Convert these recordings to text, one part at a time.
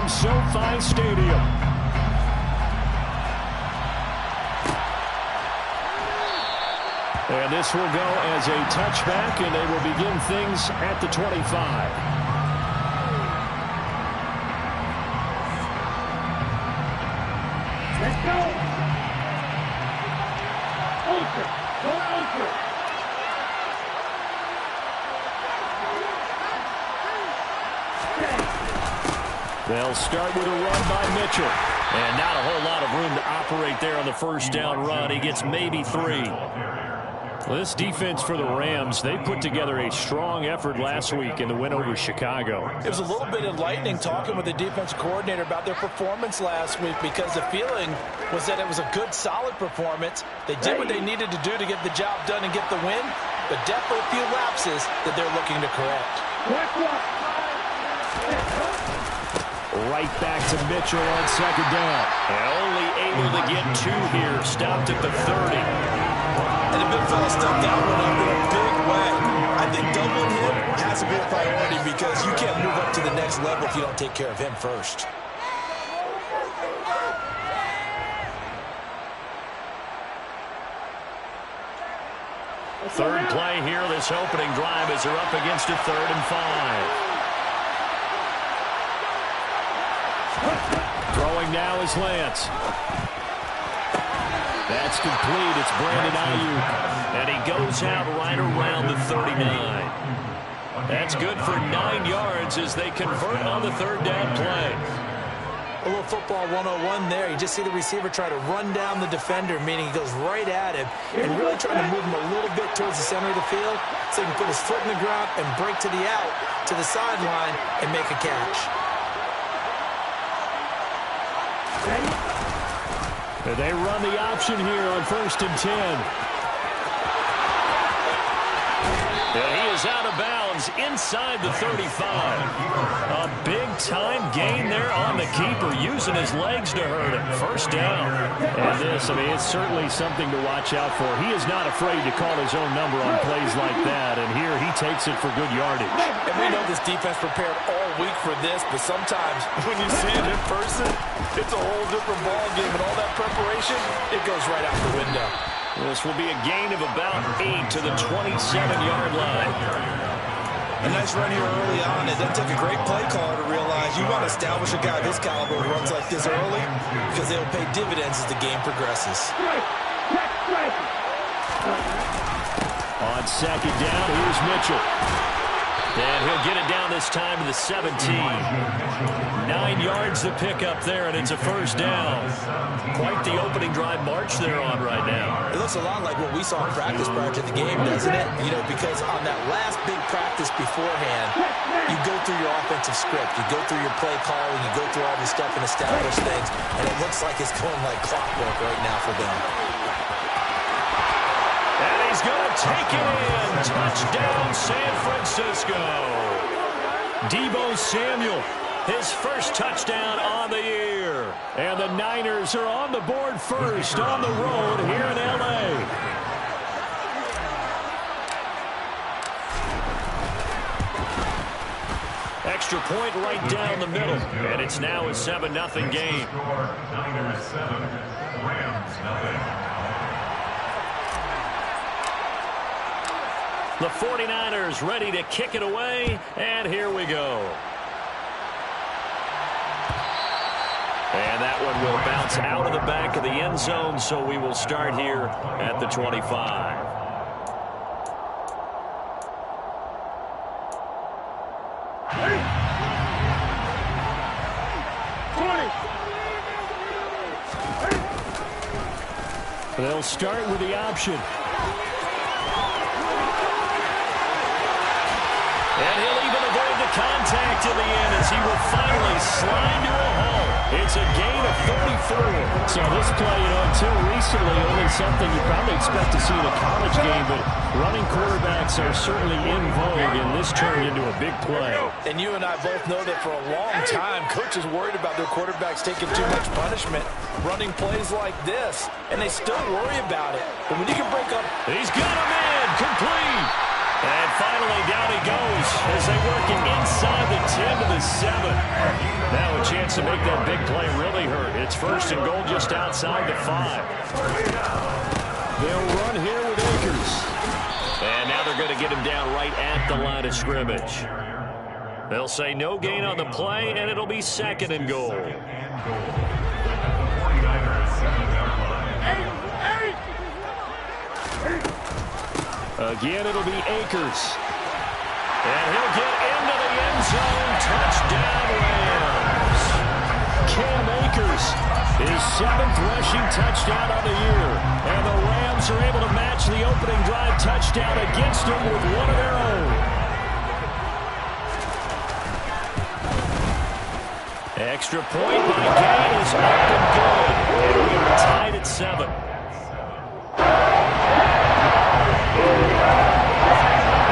from SoFi Stadium. And this will go as a touchback, and they will begin things at the 25. Let's go. Ultra. Go ultra. They'll start with a run by Mitchell. And not a whole lot of room to operate there on the first down run. He gets maybe 3. Well, this defense for the Rams, they put together a strong effort last week in the win over Chicago. It was a little bit enlightening talking with the defense coordinator about their performance last week, because the feeling was that it was a good, solid performance. They did what they needed to do to get the job done and get the win, but definitely a few lapses that they're looking to correct. Right back to Mitchell on second down. And only able to get 2 here. Stopped at the 30. And the big fella stuck that one up in a big way. I think doubling him has to be a priority, because you can't move up to the next level if you don't take care of him first. Third play here, this opening drive, as they're up against a 3rd and 5. Throwing now is Lance. That's complete. It's Brandon Ayuk. And he goes out right around the 39. That's good for 9 yards as they convert on the 3rd down play. A little football 101 there. You just see the receiver try to run down the defender, meaning he goes right at him, and really trying to move him a little bit towards the center of the field so he can put his foot in the ground and break to the out, to the sideline, and make a catch. They run the option here on 1st and 10. And he is out of bounds inside the 35. A big-time gain there on the keeper, using his legs to hurt him. 1st down. And this, I mean, it's certainly something to watch out for. He is not afraid to call his own number on plays like that. And here he takes it for good yardage. And we know this defense prepared all week for this, but sometimes when you see it in person, it's a whole different ballgame, and all that preparation, it goes right out the window. This will be a gain of about 8 to the 27-yard line. A nice run here early on. It doesn't take a great play caller to realize you want to establish a guy this caliber who runs like this early, because they'll pay dividends as the game progresses. On second down, here's Mitchell. And he'll get it down this time to the 17. 9 yards to pick up there, and it's a 1st down. Quite the opening drive march they're on right now. It looks a lot like what we saw in practice prior to the game, doesn't it? You know, because on that last big practice beforehand, you go through your offensive script, you go through your play calling, you go through all this stuff and establish things, and it looks like it's going like clockwork right now for them. And he's going to take it in. Touchdown, San Francisco. Deebo Samuel, his first touchdown on the year. And the Niners are on the board first on the road here in L.A. Extra point right down the middle. And it's now a 7-0 game. Niners 7, Rams 0. The 49ers ready to kick it away, and here we go. And that one will bounce out of the back of the end zone, so we will start here at the 25. They'll start with the option. And he'll even avoid the contact in the end as he will finally slide to a hole. It's a gain of 34. So this play, until recently, only something you probably expect to see in a college game, but running quarterbacks are certainly in vogue, and this turned into a big play. And you and I both know that for a long time, coaches worried about their quarterbacks taking too much punishment, running plays like this, and they still worry about it. But when you can break up... He's got him in, complete. And finally, down he goes as they work it inside the 10 to the 7. Now a chance to make that big play really hurt. It's first and goal just outside the 5. They'll run here with Akers. And now they're going to get him down right at the line of scrimmage. They'll say no gain on the play, and it'll be second and goal. Again, it'll be Akers. And he'll get into the end zone. Touchdown, Rams. Cam Akers, his 7th rushing touchdown of the year. And the Rams are able to match the opening drive touchdown against him with one of their own. Extra point by Gay is up and good. And we are tied at 7.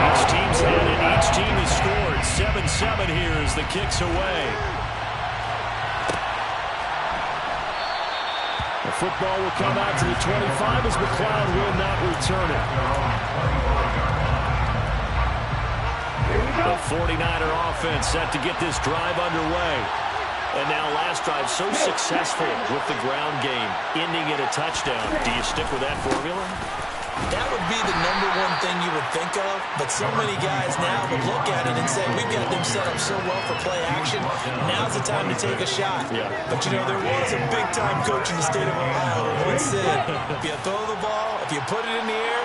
Each team's had it. Each team has scored. 7-7 here as the kick's away. The football will come out to the 25 as McLeod will not return it. The 49er offense set to get this drive underway. And now last drive so successful with the ground game, ending in a touchdown. Do you stick with that formula? That would be the #1 thing you would think of, but so many guys now would look at it and say, we've got them set up so well for play action, now's the time to take a shot. Yeah. But, you know, there was a big-time coach in the state of Ohio who once said, if you throw the ball, if you put it in the air,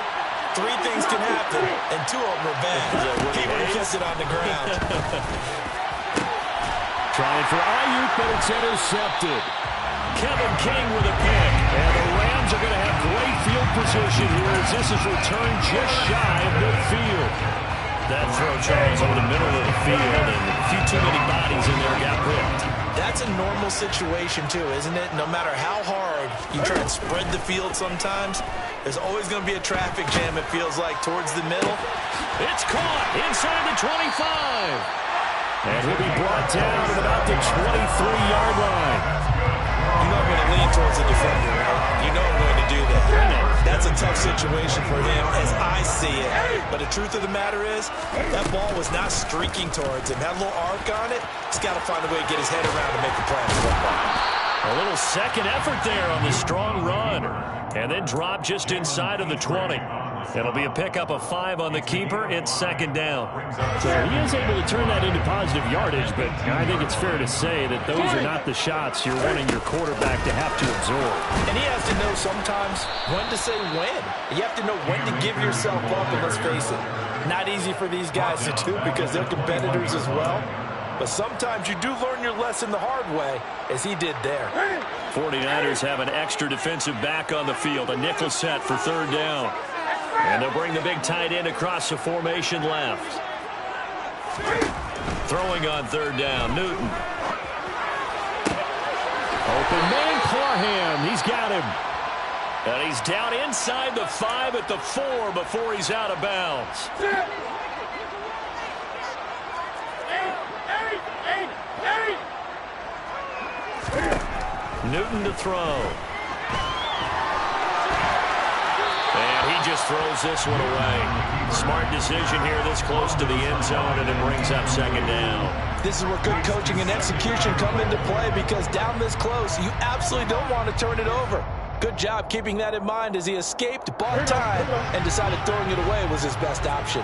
3 things can happen, and 2 of them are bad. He would have kept it on the ground. Trying for Ayuk, but it's intercepted. Kevin King with a pick. And the Rams are going to have great field position here as this is returned just shy of midfield. That throw, Charles, over the middle of the field, and a few too many bodies in there got picked. That's a normal situation, too, isn't it? No matter how hard you try and spread the field sometimes, there's always going to be a traffic jam, it feels like, towards the middle. It's caught inside the 25. And he'll be brought down at about the 23-yard line. You know I'm going to lean towards the defender, right? You know I'm going to do that. That's a tough situation for him as I see it. But the truth of the matter is, that ball was not streaking towards him. Had a little arc on it. He's got to find a way to get his head around to make the play on the football. A little second effort there on the strong run. And then drop just inside of the 20. It'll be a pickup of 5 on the keeper. It's second down. So he is able to turn that into positive yardage, but I think it's fair to say that those are not the shots you're wanting your quarterback to have to absorb. And he has to know sometimes when to say when. You have to know when to give yourself up, and let's face it, not easy for these guys to do because they're competitors as well. But sometimes you do learn your lesson the hard way, as he did there. 49ers have an extra defensive back on the field, a nickel set for third down. And they'll bring the big tight end across the formation left. Throwing on third down, Newton. Open man, Parham. He's got him. And he's down inside the 5 at the 4 before he's out of bounds. Newton to throw. And he just throws this one away. Smart decision here this close to the end zone, and it brings up second down. This is where good coaching and execution come into play because down this close, you absolutely don't want to turn it over. Good job keeping that in mind as he escaped, bought time, and decided throwing it away was his best option.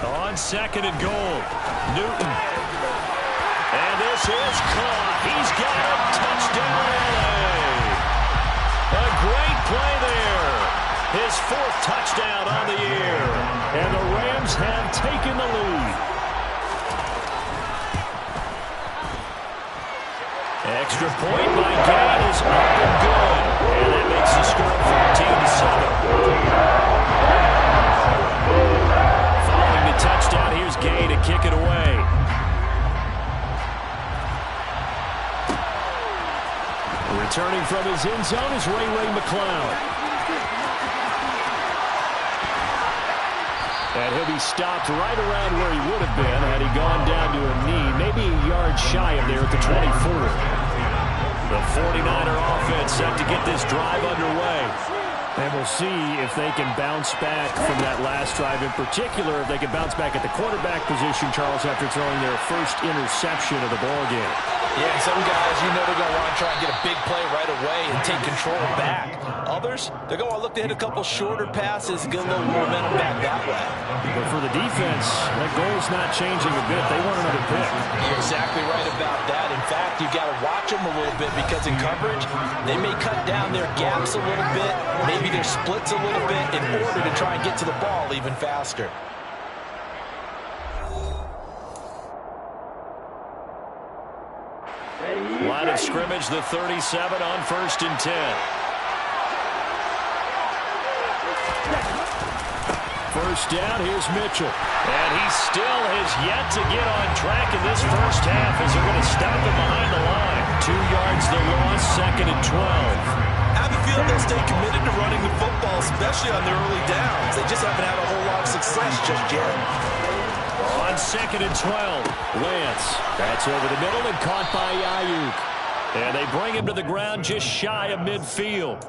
On second and goal, Newton. And this is caught. He's got a touchdown, LA. A great play there. His 4th touchdown on the year. And the Rams have taken the lead. Extra point by Gay is up and good. And that makes the score 14-7. Following the touchdown, here's Gay to kick it away. Returning from his end zone is Ray McLeod. And he'll be stopped right around where he would have been had he gone down to a knee, maybe a yard shy of there at the 24. The 49er offense set to get this drive underway. And we'll see if they can bounce back from that last drive, in particular, if they can bounce back at the quarterback position, Charles, after throwing their first interception of the ballgame. Yeah, some guys, they're going to want to try and get a big play right away and take control back. Others, they're going to look to hit a couple shorter passes, get a little momentum back that way. But for the defense, that goal's not changing a bit. They want another pick. You're exactly right about that. In fact, you've got to watch them a little bit because in coverage, they may cut down their gaps a little bit, maybe their splits a little bit in order to try and get to the ball even faster. Line of scrimmage, the 37 on 1st and 10. First down, here's Mitchell. And he still has yet to get on track in this first half as they're going to stop him behind the line. 2 yards the loss, 2nd and 12. I have a feeling they'll stay committed to running the football, especially on their early downs. They just haven't had a whole lot of success just yet. On 2nd and 12, Lance. That's over the middle and caught by Ayuk. And they bring him to the ground just shy of midfield.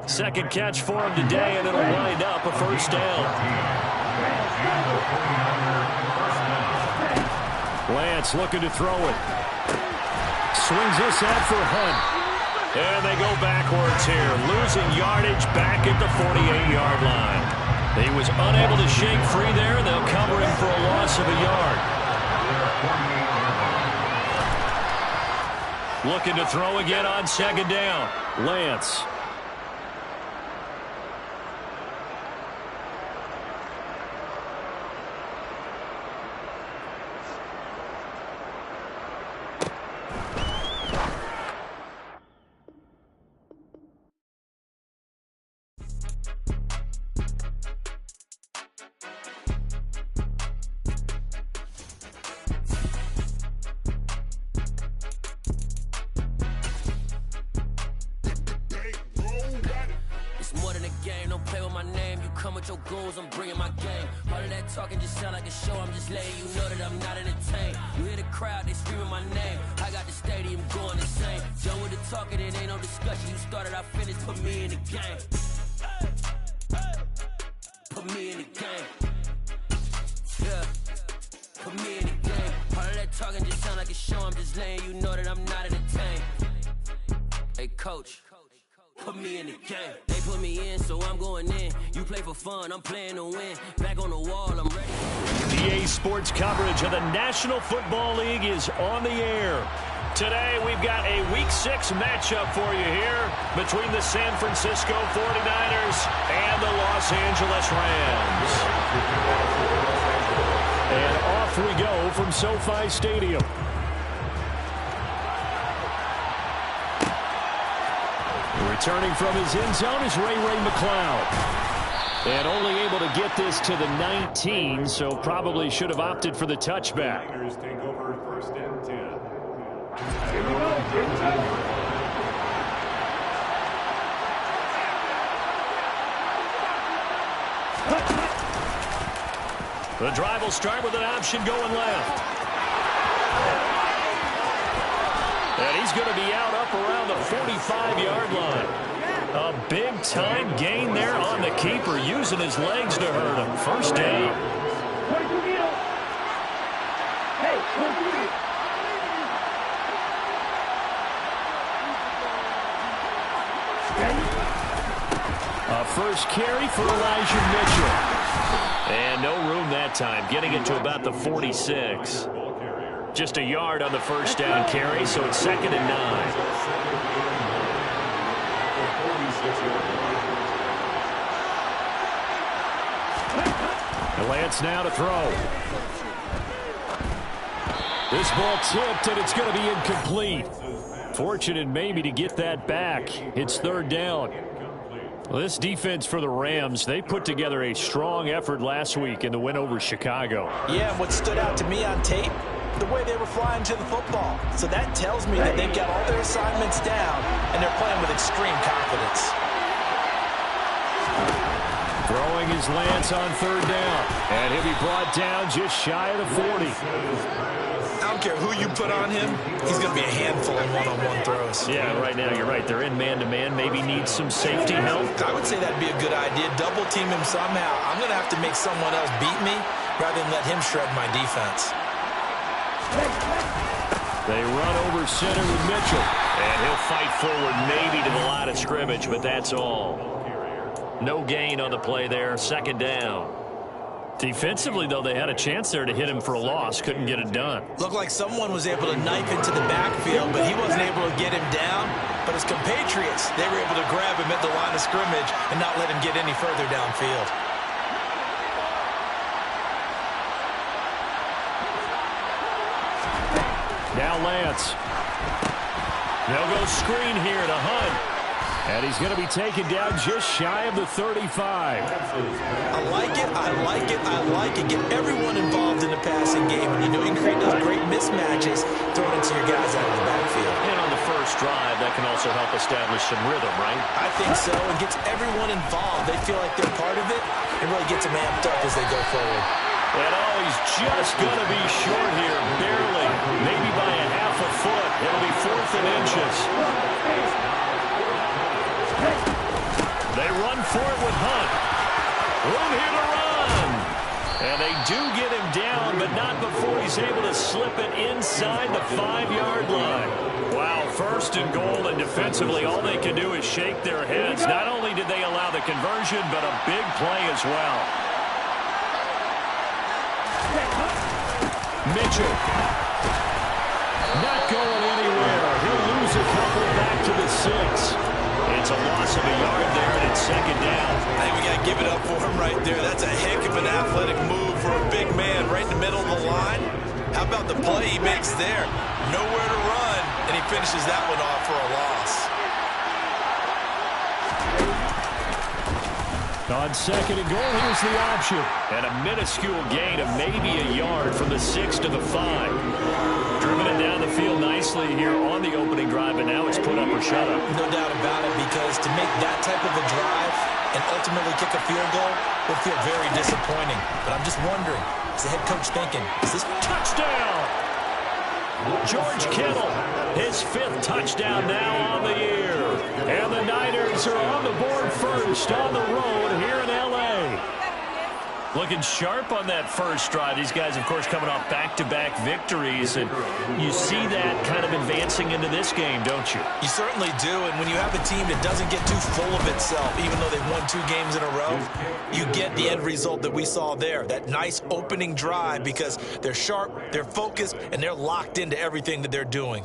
Second catch for him today, and it'll wind up a first down. Lance looking to throw it. Swings this out for Hunt. And they go backwards here, losing yardage back at the 48-yard line. He was unable to shake free there, and they'll cover him for a loss of a yard. Looking to throw again on 2nd down. Lance. I'm bringing my game. All of that talking just sound like a show. I'm just letting you know that I'm not entertained. You hear the crowd, they screaming my name. I got the stadium going insane. Done with the talking, it ain't no discussion. You started, I finished, put me in the game. Put me in the game. Yeah. Put me in the game. All of that talking just sound like a show. I'm just letting you know that I'm not entertained. Hey, coach. Put me in the game. They put me in, so I'm going in. You play for fun, I'm playing to win. Back on the wall, I'm ready. EA Sports coverage of the National Football League is on the air. Today, we've got a Week 6 matchup for you here between the San Francisco 49ers and the Los Angeles Rams. And off we go from SoFi Stadium. Returning from his end zone is Ray McCloud. And only able to get this to the 19, so probably should have opted for the touchback. Take over 1st and 10. Here we go. The drive will start with an option going left. And he's going to be out up around the 45-yard line. A big-time gain there on the keeper, using his legs to hurt him. First down. A first carry for Elijah Mitchell. And no room that time, getting it to about the 46. Just a yard on the first down carry, so it's 2nd and 9. And Lance now to throw. This ball tipped, and it's going to be incomplete. Fortunate maybe to get that back. It's 3rd down. Well, this defense for the Rams, they put together a strong effort last week in the win over Chicago. Yeah, and what stood out to me on tape, the way they were flying to the football. So that tells me that they've got all their assignments down, and they're playing with extreme confidence. Throwing his Lance on 3rd down. And he'll be brought down just shy of the 40. I don't care who you put on him, he's going to be a handful in one-on-one throws. Yeah, right now you're right. They're in man-to-man. Maybe needs some safety help. I would say that'd be a good idea. Double team him somehow. I'm going to have to make someone else beat me rather than let him shred my defense. They run over center with Mitchell. And he'll fight forward maybe to the line of scrimmage, but that's all. No gain on the play there. Second down. Defensively, though, they had a chance there to hit him for a loss. Couldn't get it done. Looked like someone was able to knife into the backfield, but he wasn't able to get him down. But his compatriots, they were able to grab him at the line of scrimmage and not let him get any further downfield. Now Lance. They'll go screen here to Hunt. And he's going to be taken down just shy of the 35. I like it, I like it, I like it. Get everyone involved in the passing game. And you know you can create those great mismatches throwing it to your guys out of the backfield. And on the first drive, that can also help establish some rhythm, right? I think so. It gets everyone involved. They feel like they're part of it. It really gets them amped up as they go forward. And he's just going to be short here, barely, maybe by a half a foot. It'll be 4th and inches. They run for it with Hunt. Room here to run. And they do get him down, but not before he's able to slip it inside the 5-yard line. Wow, 1st and goal, and defensively all they can do is shake their heads. Not only did they allow the conversion, but a big play as well. Mitchell. Not going anywhere. He'll lose a couple back to the 6. It's a loss of a yard there, and it's 2nd down. I think we got to give it up for him right there. That's a heck of an athletic move for a big man right in the middle of the line. How about the play he makes there? Nowhere to run, and he finishes that one off for a loss. On 2nd and goal, here's the option. And a minuscule gain of maybe a yard from the 6 to the 5. Driven it down the field nicely here on the opening drive, and now it's put up or shut up. No doubt about it, because to make that type of a drive and ultimately kick a field goal would feel very disappointing. But I'm just wondering, is the head coach thinking, is this touchdown? George Kittle, his 5th touchdown now on the year. And the Niners are on the board first on the road here in L.A. Looking sharp on that first drive. These guys, of course, coming off back-to-back victories, and you see that kind of advancing into this game, don't you? You certainly do, and when you have a team that doesn't get too full of itself, even though they've won 2 games in a row, you get the end result that we saw there, that nice opening drive, because they're sharp, they're focused, and they're locked into everything that they're doing.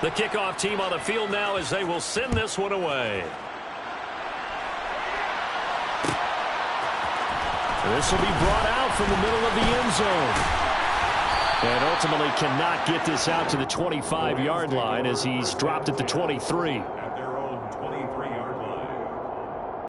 The kickoff team on the field now as they will send this one away. This will be brought out from the middle of the end zone. And ultimately cannot get this out to the 25-yard line as he's dropped at the 23. At their